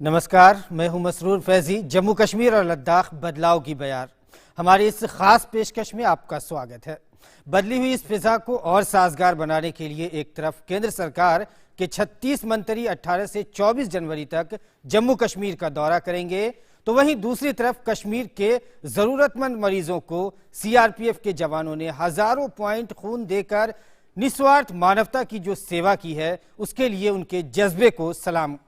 नमस्कार, मैं हूं मसरूर फैजी। जम्मू कश्मीर और लद्दाख बदलाव की बयार, हमारी इस खास पेशकश में आपका स्वागत है। बदली हुई इस फिजा को और साजगार बनाने के लिए एक तरफ केंद्र सरकार के 36 मंत्री 18 से 24 जनवरी तक जम्मू कश्मीर का दौरा करेंगे, तो वहीं दूसरी तरफ कश्मीर के जरूरतमंद मरीजों को सीआरपीएफ के जवानों ने हजारों पॉइंट खून देकर निस्वार्थ मानवता की जो सेवा की है, उसके लिए उनके जज्बे को सलाम।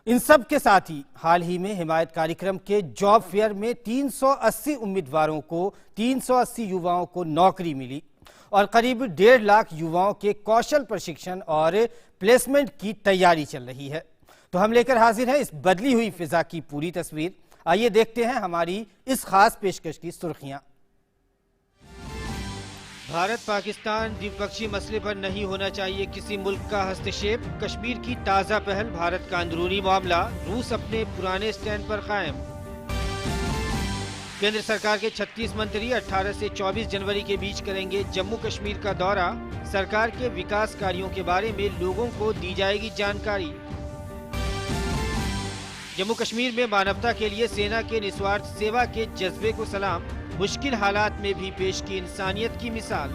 इन सब के साथ ही हाल ही में हिमायत कार्यक्रम के जॉब फेयर में 380 उम्मीदवारों को 380 युवाओं को नौकरी मिली और करीब 1.5 लाख युवाओं के कौशल प्रशिक्षण और प्लेसमेंट की तैयारी चल रही है। तो हम लेकर हाजिर हैं इस बदली हुई फिजा की पूरी तस्वीर। आइए देखते हैं हमारी इस खास पेशकश की सुर्खियां। भारत पाकिस्तान द्विपक्षीय मसले पर नहीं होना चाहिए किसी मुल्क का हस्तक्षेप। कश्मीर की ताज़ा पहल भारत का अंदरूनी मामला, रूस अपने पुराने स्टैंड पर कायम। केंद्र सरकार के 36 मंत्री 18 से 24 जनवरी के बीच करेंगे जम्मू कश्मीर का दौरा। सरकार के विकास कार्यों के बारे में लोगों को दी जाएगी जानकारी। जम्मू कश्मीर में मानवता के लिए सेना के निस्वार्थ सेवा के जज्बे को सलाम। मुश्किल हालात में भी पेश की इंसानियत की मिसाल।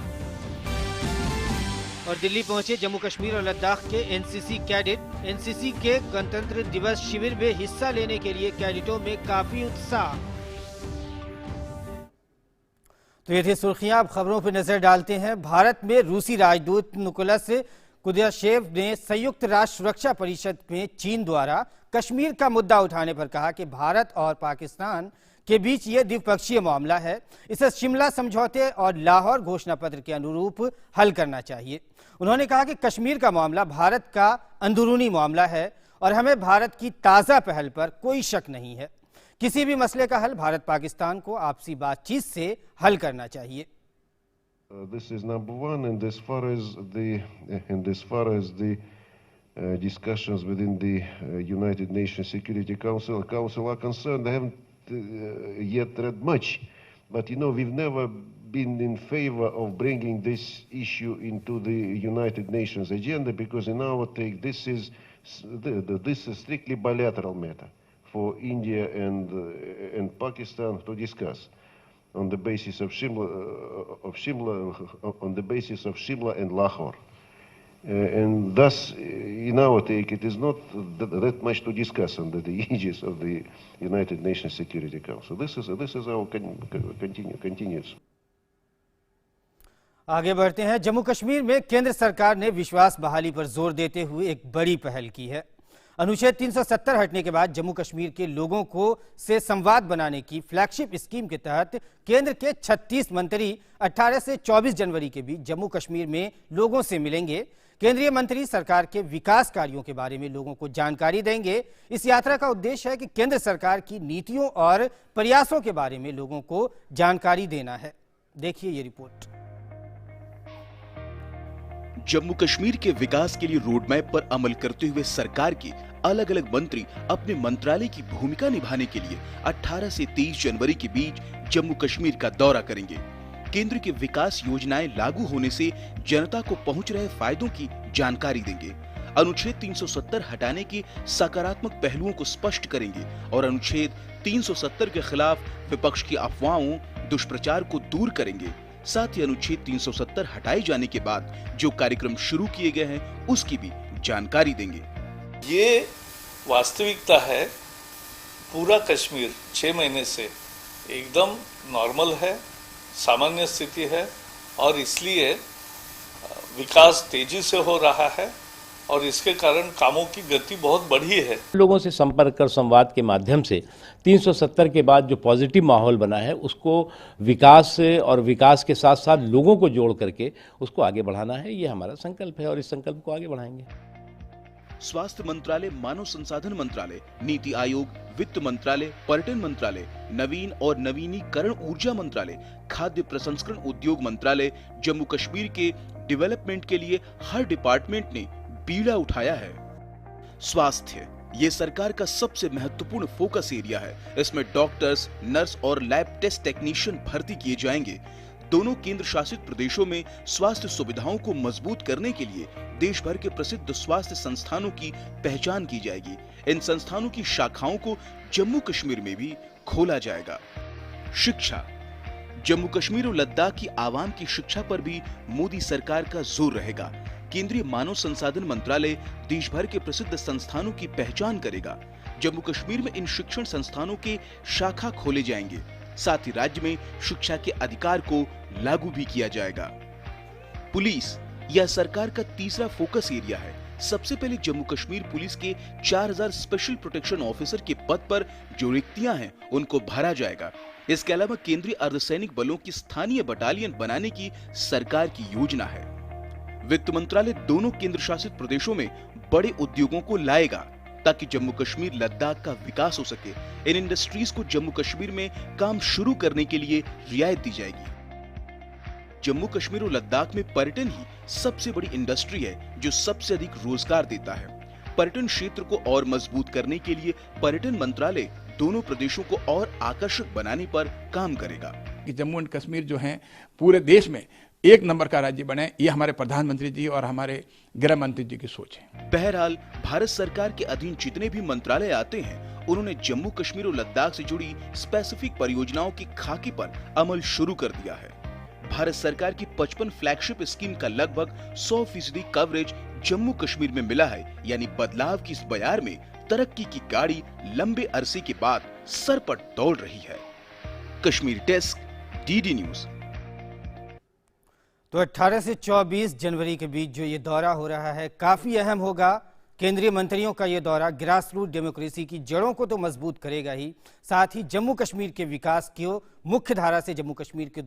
और दिल्ली पहुंचे जम्मू कश्मीर और लद्दाख के एनसीसी कैडेट। एनसीसी के गणतंत्र दिवस शिविर में हिस्सा लेने के लिए कैडेटों में काफी उत्साह। तो ये थी सुर्खियां। अब खबरों पर नजर डालते हैं। भारत में रूसी राजदूत निकोलस कुदाशेव ने संयुक्त राष्ट्र सुरक्षा परिषद में चीन द्वारा कश्मीर का मुद्दा उठाने पर कहा कि भारत और पाकिस्तान के बीच ये द्विपक्षीय मामला है, इसे शिमला समझौते और लाहौर घोषणा पत्र के अनुरूप हल करना चाहिए। उन्होंने कहा कि कश्मीर का मामला भारत का अंदरूनी मामला है और हमें भारत की ताज़ा पहल पर कोई शक नहीं है। किसी भी मसले का हल भारत पाकिस्तान को आपसी बातचीत से हल करना चाहिए। This is number one, and as far as the discussions within the United Nations Security Council are concerned, I haven't yet read much, but we've never been in favor of bringing this issue into the United Nations agenda, because in our take this is strictly bilateral matter for India and Pakistan to discuss on the basis of Shimla and Lahore. And thus, in our take, it is not that much to discuss under the aegis of the United Nations Security Council. This is our continuous. आगे बढ़ते हैं। जम्मू कश्मीर में केंद्र सरकार ने विश्वास बहाली पर जोर देते हुए एक बड़ी पहल की है। अनुच्छेद 370 हटने के बाद जम्मू कश्मीर के लोगों को से संवाद बनाने की फ्लैगशिप स्कीम के तहत केंद्र के 36 मंत्री 18 से 24 जनवरी के बीच जम्मू कश्मीर में लोगों से मिलेंगे। केंद्रीय मंत्री सरकार के विकास कार्यों के बारे में लोगों को जानकारी देंगे। इस यात्रा का उद्देश्य है कि केंद्र सरकार की नीतियों और प्रयासों के बारे में लोगों को जानकारी देना है। देखिए ये रिपोर्ट। जम्मू कश्मीर के विकास के लिए रोडमैप पर अमल करते हुए सरकार के अलग अलग मंत्री अपने मंत्रालय की भूमिका निभाने के लिए 18 से 23 जनवरी के बीच जम्मू कश्मीर का दौरा करेंगे। केंद्र की विकास योजनाएं लागू होने से जनता को पहुंच रहे फायदों की जानकारी देंगे। अनुच्छेद 370 हटाने के सकारात्मक पहलुओं को स्पष्ट करेंगे और अनुच्छेद 370 के खिलाफ विपक्ष की अफवाहों, दुष्प्रचार को दूर करेंगे। साथ ही अनुच्छेद 370 हटाए जाने के बाद जो कार्यक्रम शुरू किए गए हैं उसकी भी जानकारी देंगे। ये वास्तविकता है। पूरा कश्मीर 6 महीने से एकदम नॉर्मल है, सामान्य स्थिति है और इसलिए विकास तेजी से हो रहा है और इसके कारण कामों की गति बहुत बढ़ी है। लोगों से संपर्क कर संवाद के माध्यम से 370 के बाद जो पॉजिटिव माहौल बना है उसको विकास से और विकास के साथ साथ लोगों को जोड़ करके उसको आगे बढ़ाना है। ये हमारा संकल्प है और इस संकल्प को आगे बढ़ाएंगे। स्वास्थ्य मंत्रालय, मानव संसाधन मंत्रालय, नीति आयोग, वित्त मंत्रालय, पर्यटन मंत्रालय, नवीन और नवीनीकरण ऊर्जा मंत्रालय, खाद्य प्रसंस्करण उद्योग मंत्रालय, जम्मू कश्मीर के डेवलपमेंट के लिए हर डिपार्टमेंट ने बीड़ा उठाया है। स्वास्थ्य ये सरकार का सबसे महत्वपूर्ण फोकस एरिया है। इसमें डॉक्टर्स, नर्स और लैब टेस्ट टेक्नीशियन भर्ती किए जाएंगे। दोनों केंद्र शासित प्रदेशों में स्वास्थ्य सुविधाओं को मजबूत करने के लिए देश भर के प्रसिद्ध स्वास्थ्य संस्थानों की पहचान की जाएगी। इन संस्थानों की शाखाओं को जम्मू कश्मीर में भी खोला जाएगा। शिक्षा, जम्मू कश्मीर और लद्दाख की आवाम की शिक्षा पर भी मोदी सरकार का जोर रहेगा। केंद्रीय मानव संसाधन मंत्रालय देश भर के प्रसिद्ध संस्थानों की पहचान करेगा। जम्मू कश्मीर में इन शिक्षण संस्थानों के शाखा खोले जाएंगे। साथ ही राज्य में शिक्षा के अधिकार को लागू भी किया जाएगा। पुलिस, यह सरकार का तीसरा फोकस एरिया है। सबसे पहले जम्मू कश्मीर पुलिस के 4000 स्पेशल प्रोटेक्शन ऑफिसर के पद पर जो रिक्तियां हैं उनको भरा जाएगा। इसके अलावा केंद्रीय अर्धसैनिक बलों की स्थानीय बटालियन बनाने की सरकार की योजना है। वित्त मंत्रालय दोनों केंद्र शासित प्रदेशों में बड़े उद्योगों को लाएगा ताकि जम्मू कश्मीर लद्दाख का विकास हो सके। इन इंडस्ट्रीज को जम्मू कश्मीर में काम शुरू करने के लिए रियायत दी जाएगी। जम्मू कश्मीर और लद्दाख में पर्यटन ही सबसे बड़ी इंडस्ट्री है जो सबसे अधिक रोजगार देता है। पर्यटन क्षेत्र को और मजबूत करने के लिए पर्यटन मंत्रालय दोनों प्रदेशों को और आकर्षक बनाने पर काम करेगा। कि जम्मू एंड कश्मीर जो है पूरे देश में एक नंबर का राज्य बने, ये हमारे प्रधानमंत्री जी और हमारे गृह मंत्री जी की सोच है। बहरहाल भारत सरकार के अधीन जितने भी मंत्रालय आते हैं उन्होंने जम्मू कश्मीर और लद्दाख से जुड़ी स्पेसिफिक परियोजनाओं की खाके पर अमल शुरू कर दिया है। भारत सरकार की 55 फ्लैगशिप स्कीम का लगभग 100% कवरेज जम्मू कश्मीर में मिला है। यानी बदलाव की इस बयार में तरक्की की गाड़ी लंबे अरसे के बाद सर पर दौड़ रही है। Kashmir desk, DD news. तो 18 से 24 जनवरी के बीच जो ये दौरा हो रहा है काफ़ी अहम होगा। केंद्रीय मंत्रियों का ये दौरा ग्रास रूट डेमोक्रेसी की जड़ों को तो मजबूत करेगा ही, साथ ही जम्मू कश्मीर के विकास को मुख्य धारा से जम्मू कश्मीर के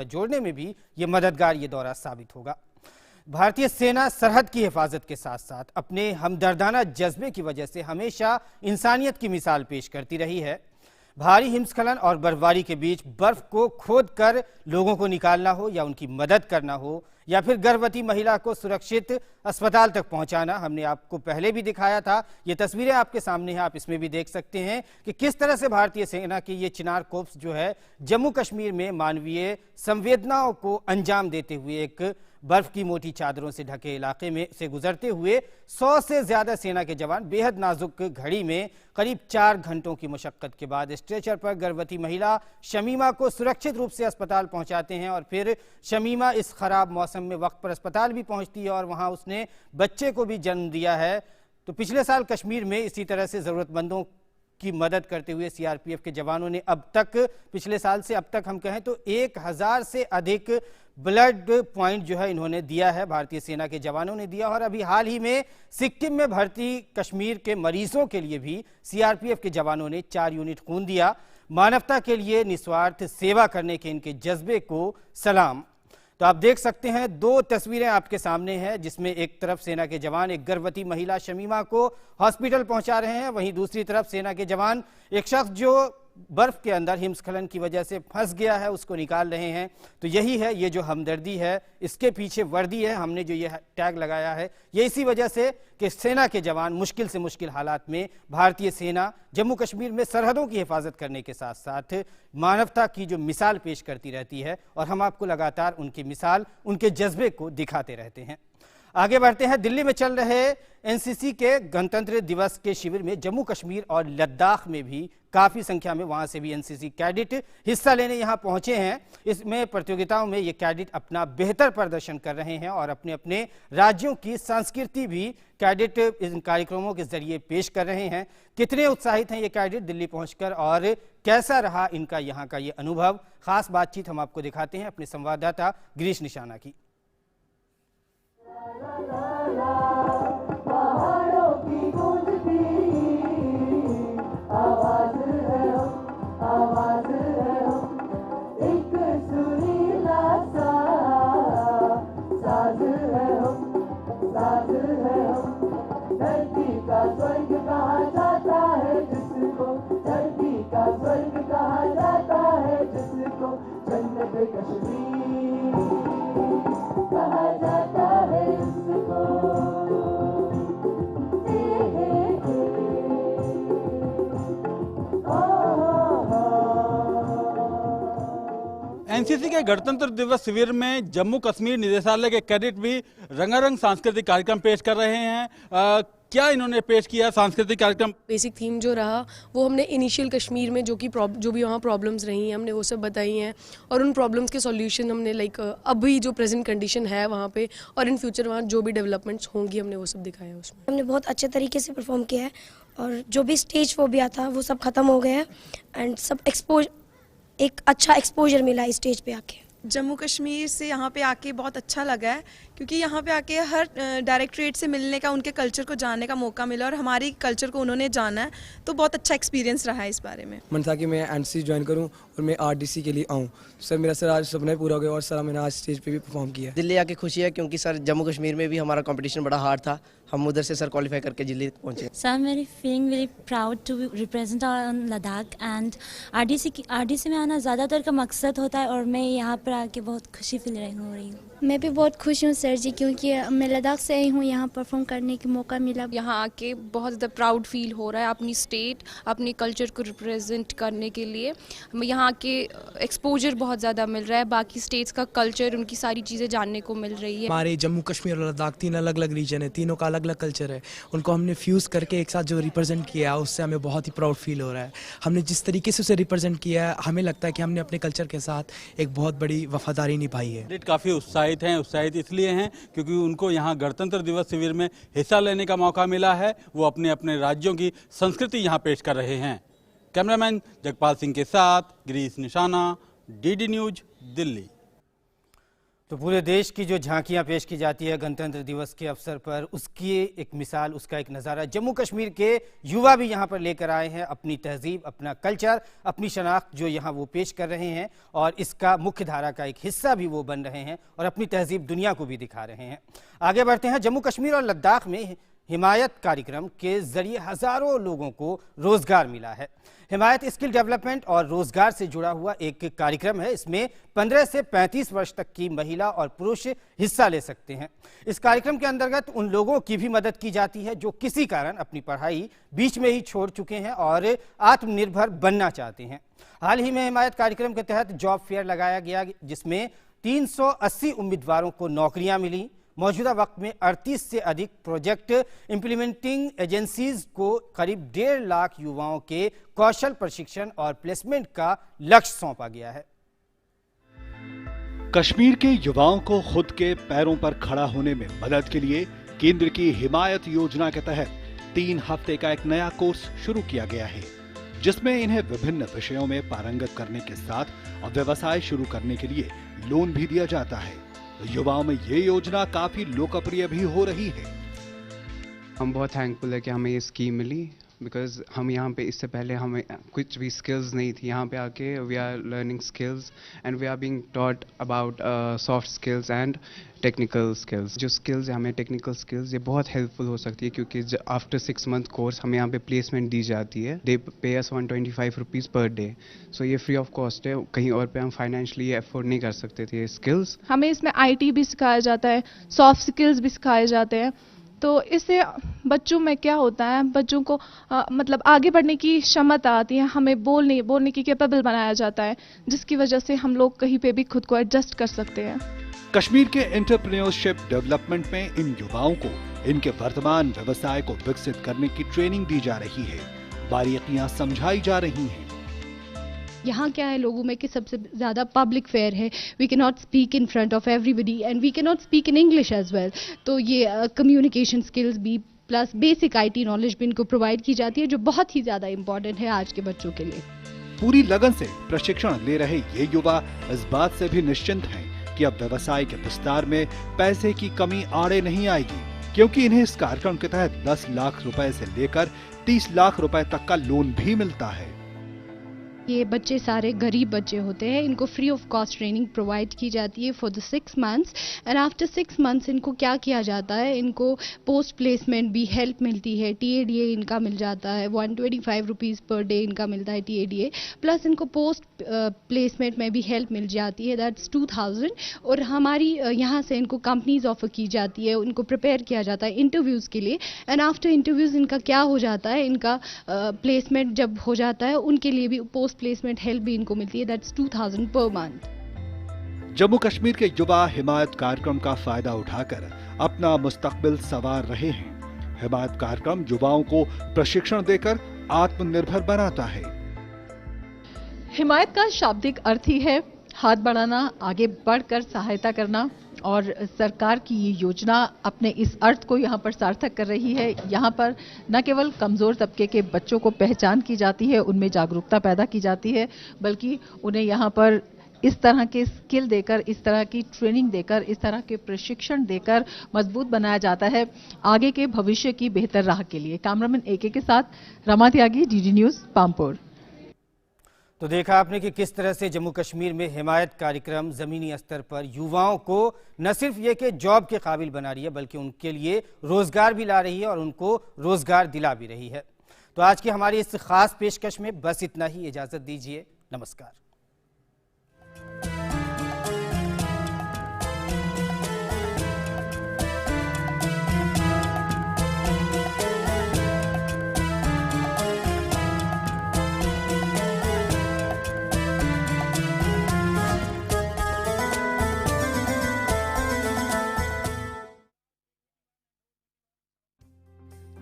जोड़ने में भी ये मददगार ये दौरा साबित होगा। भारतीय सेना सरहद की हिफाजत के साथ साथ अपने हमदर्दाना जज्बे की वजह से हमेशा इंसानियत की मिसाल पेश करती रही है। भारी हिमस्खलन और बर्फबारी के बीच बर्फ को खोदकर लोगों को निकालना हो या उनकी मदद करना हो या फिर गर्भवती महिला को सुरक्षित अस्पताल तक पहुंचाना, हमने आपको पहले भी दिखाया था। ये तस्वीरें आपके सामने हैं, आप इसमें भी देख सकते हैं कि किस तरह से भारतीय सेना की ये चिनार कोर्प्स जो है जम्मू कश्मीर में मानवीय संवेदनाओं को अंजाम देते हुए एक बर्फ की मोटी चादरों से ढके इलाके में से गुजरते हुए 100 से ज्यादा सेना के जवान बेहद नाजुक घड़ी में करीब 4 घंटों की मशक्कत के बाद स्ट्रेचर पर गर्भवती महिला शमीमा को सुरक्षित रूप से अस्पताल पहुंचाते हैं। और फिर शमीमा इस खराब मौसम में वक्त पर अस्पताल भी पहुंचती है और वहां उसने बच्चे को भी जन्म दिया है। तो पिछले साल कश्मीर में इसी तरह से जरूरतमंदों की मदद करते हुए सीआरपीएफ के जवानों ने अब तक पिछले साल से अब तक हम कहें तो 1000 से अधिक ब्लड पॉइंट जो है इन्होंने दिया है, भारतीय सेना के जवानों ने दिया। और अभी हाल ही में सिक्किम में भर्ती कश्मीर के मरीजों के लिए भी सीआरपीएफ के जवानों ने 4 यूनिट खून दिया। मानवता के लिए निस्वार्थ सेवा करने के इनके जज्बे को सलाम। तो आप देख सकते हैं 2 तस्वीरें आपके सामने हैं जिसमें एक तरफ सेना के जवान एक गर्भवती महिला शमीमा को हॉस्पिटल पहुंचा रहे हैं, वहीं दूसरी तरफ सेना के जवान एक शख्स जो बर्फ के अंदर हिमस्खलन की वजह से फंस गया है उसको निकाल रहे हैं। तो यही है, ये जो हमदर्दी है इसके पीछे वर्दी है, हमने जो ये टैग लगाया है ये इसी वजह से कि सेना के जवान मुश्किल से मुश्किल हालात में भारतीय सेना जम्मू कश्मीर में सरहदों की हिफाजत करने के साथ साथ मानवता की जो मिसाल पेश करती रहती है और हम आपको लगातार उनकी मिसाल, उनके जज्बे को दिखाते रहते हैं। आगे बढ़ते हैं। दिल्ली में चल रहे एनसीसी के गणतंत्र दिवस के शिविर में जम्मू कश्मीर और लद्दाख में भी काफ़ी संख्या में वहां से भी एनसीसी कैडेट हिस्सा लेने यहां पहुंचे हैं। इसमें प्रतियोगिताओं में ये कैडेट अपना बेहतर प्रदर्शन कर रहे हैं और अपने अपने राज्यों की संस्कृति भी कैडेट इन कार्यक्रमों के जरिए पेश कर रहे हैं। कितने उत्साहित हैं ये कैडेट दिल्ली पहुंचकर और कैसा रहा इनका यहाँ का ये अनुभव, खास बातचीत हम आपको दिखाते हैं अपने संवाददाता गिरीश निशाना की। एनसीसी के गणतंत्र दिवस शिविर में जम्मू कश्मीर निदेशालय के कैडेट भी रंगारंग सांस्कृतिक कार्यक्रम पेश कर रहे हैं। क्या इन्होंने पेश किया सांस्कृतिक कार्यक्रम? बेसिक थीम जो रहा वो हमने इनिशियल कश्मीर में जो भी वहाँ प्रॉब्लम्स रही हैं हमने वो सब बताई हैं और उन प्रॉब्लम्स के सॉल्यूशन हमने अभी जो प्रेजेंट कंडीशन है वहाँ पे और इन फ्यूचर वहाँ जो भी डेवलपमेंट्स होंगी हमने वो सब दिखाया है उसमें। हमने बहुत अच्छे तरीके से परफॉर्म किया है और जो भी स्टेज फोबिया था वो सब खत्म हो गया है एंड सब एक अच्छा एक्सपोजर मिला इस स्टेज पे आके। जम्मू कश्मीर से यहाँ पे आके बहुत अच्छा लगा है क्योंकि यहाँ पे आके हर डायरेक्टरेट से मिलने का, उनके कल्चर को जानने का मौका मिला और हमारी कल्चर को उन्होंने जाना है, तो बहुत अच्छा एक्सपीरियंस रहा है इस बारे में। मन था कि मैं एनसीसी ज्वाइन करूँ और मैं आरडीसी के लिए आऊँ। सर मेरा सर आज सपना पूरा हो गया और सर मैंने आज स्टेज पे भी परफॉर्म किया। दिल्ली आके खुशी है क्योंकि सर जम्मू कश्मीर में भी हमारा कंपटीशन बड़ा हार्ड था, हम उधर से सर क्वालिफाई करके दिल्ली पहुंचे। Sir I'm very feeling very proud to represent on Ladakh and RDC में आना ज़्यादातर का मकसद होता है और मैं यहाँ पर आके बहुत खुशी फील हो रही हूँ। मैं भी बहुत खुश हूँ सर जी क्योंकि मैं लद्दाख से आई हूँ, यहाँ परफॉर्म करने का मौका मिला। यहाँ आके बहुत ज़्यादा प्राउड फील हो रहा है अपनी स्टेट, अपने कल्चर को रिप्रेजेंट करने के लिए। यहाँ के एक्सपोजर बहुत ज़्यादा मिल रहा है, बाकी स्टेट्स का कल्चर, उनकी सारी चीज़ें जानने को मिल रही है। हमारे जम्मू कश्मीर और लद्दाख 3 अलग अलग रीजन है, तीनों का अलग अलग कल्चर है, उनको हमने फ्यूज़ करके एक साथ जो रिप्रेजेंट किया उससे हमें बहुत ही प्राउड फील हो रहा है। हमने जिस तरीके से उसे रिप्रेजेंट किया है हमें लगता है कि हमने अपने कल्चर के साथ एक बहुत बड़ी वफादारी निभाई है। काफ़ी उत्साहित इसलिए हैं क्योंकि उनको यहाँ गणतंत्र दिवस शिविर में हिस्सा लेने का मौका मिला है। वो अपने अपने राज्यों की संस्कृति यहाँ पेश कर रहे हैं। कैमरामैन जगपाल सिंह के साथ गिरीश निशाना, डीडी न्यूज, दिल्ली। तो पूरे देश की जो झांकियां पेश की जाती है गणतंत्र दिवस के अवसर पर, उसकी एक मिसाल, उसका एक नज़ारा जम्मू कश्मीर के युवा भी यहां पर लेकर आए हैं। अपनी तहजीब, अपना कल्चर, अपनी शनाख्त जो यहां वो पेश कर रहे हैं और इसका मुख्य धारा का एक हिस्सा भी वो बन रहे हैं और अपनी तहजीब दुनिया को भी दिखा रहे हैं। आगे बढ़ते हैं। जम्मू कश्मीर और लद्दाख में हिमायत कार्यक्रम के जरिए हज़ारों लोगों को रोजगार मिला है। हिमायत स्किल डेवलपमेंट और रोजगार से जुड़ा हुआ एक कार्यक्रम है। इसमें 15 से 35 वर्ष तक की महिला और पुरुष हिस्सा ले सकते हैं। इस कार्यक्रम के अंतर्गत उन लोगों की भी मदद की जाती है जो किसी कारण अपनी पढ़ाई बीच में ही छोड़ चुके हैं और आत्मनिर्भर बनना चाहते हैं। हाल ही में हिमायत कार्यक्रम के तहत जॉब फेयर लगाया गया जिसमें 380 उम्मीदवारों को नौकरियां मिली। मौजूदा वक्त में 38 से अधिक प्रोजेक्ट इंप्लीमेंटिंग एजेंसीज को करीब 1.5 लाख युवाओं के कौशल प्रशिक्षण और प्लेसमेंट का लक्ष्य सौंपा गया है। कश्मीर के युवाओं को खुद के पैरों पर खड़ा होने में मदद के लिए केंद्र की हिमायत योजना के तहत 3 हफ्ते का एक नया कोर्स शुरू किया गया है, जिसमें इन्हें विभिन्न विषयों में पारंगत करने के साथ व्यवसाय शुरू करने के लिए लोन भी दिया जाता है। युवाओं में ये योजना काफी लोकप्रिय भी हो रही है। हम बहुत थैंकफुल है कि हमें ये स्कीम मिली बिकॉज हम यहाँ पे इससे पहले हमें कुछ भी स्किल्स नहीं थी। यहाँ पे आके we are learning skills and we are being taught about soft skills and technical skills. जो स्किल्स है हमें टेक्निकल स्किल्स ये बहुत हेल्पफुल हो सकती है क्योंकि आफ्टर 6 मंथ कोर्स हमें यहाँ पे प्लेसमेंट दी जाती है। दे पे अस 125 रुपीज़ पर डे, सो ये फ्री ऑफ कॉस्ट है। कहीं और पे हम फाइनेंशियली अफोर्ड नहीं कर सकते थे ये स्किल्स। हमें इसमें IT भी सिखाया जाता है, सॉफ्ट स्किल्स भी सिखाए जाते हैं, तो इससे बच्चों में क्या होता है, बच्चों को मतलब आगे बढ़ने की क्षमता आती है, हमें बोलने की कैपेबल बनाया जाता है, जिसकी वजह से हम लोग कहीं पे भी खुद को एडजस्ट कर सकते हैं। कश्मीर के एंटरप्रेन्योरशिप डेवलपमेंट में इन युवाओं को इनके वर्तमान व्यवसाय को विकसित करने की ट्रेनिंग दी जा रही है, बारीकियां समझाई जा रही हैं। यहाँ क्या है लोगों में कि सबसे ज़्यादा पब्लिक फेयर है, we can not speak in front of everybody and we can not speak in English as well. तो ये कम्युनिकेशन स्किल्स भी प्लस बेसिक IT नॉलेज भी इनको प्रोवाइड की जाती है, जो बहुत ही ज़्यादा इम्पोर्टेंट है आज के बच्चों के लिए। पूरी लगन से प्रशिक्षण ले रहे ये युवा इस बात से भी निश्चिंत हैं कि अब व्यवसाय के विस्तार में पैसे की कमी आड़े नहीं आएगी, क्योंकि इन्हें इस कार्यक्रम के तहत 10 लाख रुपए से लेकर 30 लाख रुपए तक का लोन भी मिलता है। ये बच्चे सारे गरीब बच्चे होते हैं, इनको free of cost training provide की जाती है for the 6 months and after 6 months इनको क्या किया जाता है, इनको पोस्ट प्लेसमेंट भी हेल्प मिलती है। TADA इनका मिल जाता है, 125 रुपीज़ पर डे इनका मिलता है TADA, प्लस इनको पोस्ट प्लेसमेंट में भी हेल्प मिल जाती है, दैट्स 2000। और हमारी यहाँ से इनको कंपनीज ऑफर की जाती है, उनको प्रिपेयर किया जाता है इंटरव्यूज़ के लिए एंड आफ्टर इंटरव्यूज़ इनका क्या हो जाता है, इनका प्लेसमेंट जब हो जाता है उनके लिए भी पोस्ट प्लेसमेंट हेल्प भी इनको मिलती है, that's 2000 per month. Jammu Kashmir के युवा हिमायत कार्यक्रम का फायदा उठाकर अपना मुस्तकबिल संवार रहे हैं। हिमायत कार्यक्रम युवाओं को प्रशिक्षण देकर आत्मनिर्भर बनाता है। हिमायत का शाब्दिक अर्थ ही है हाथ बढ़ाना, आगे बढ़कर सहायता करना, और सरकार की ये योजना अपने इस अर्थ को यहाँ पर सार्थक कर रही है। यहाँ पर न केवल कमज़ोर तबके के बच्चों को पहचान की जाती है, उनमें जागरूकता पैदा की जाती है, बल्कि उन्हें यहाँ पर इस तरह के स्किल देकर, इस तरह की ट्रेनिंग देकर, इस तरह के प्रशिक्षण देकर मजबूत बनाया जाता है आगे के भविष्य की बेहतर राह के लिए। कैमरामैन AK के साथ रमा त्यागी, DD न्यूज़, पामपुर। तो देखा आपने कि किस तरह से जम्मू कश्मीर में हिमायत कार्यक्रम ज़मीनी स्तर पर युवाओं को न सिर्फ ये कि जॉब के काबिल बना रही है, बल्कि उनके लिए रोज़गार भी ला रही है और उनको रोज़गार दिला भी रही है। तो आज की हमारी इस खास पेशकश में बस इतना ही। इजाज़त दीजिए, नमस्कार।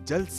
जल्द से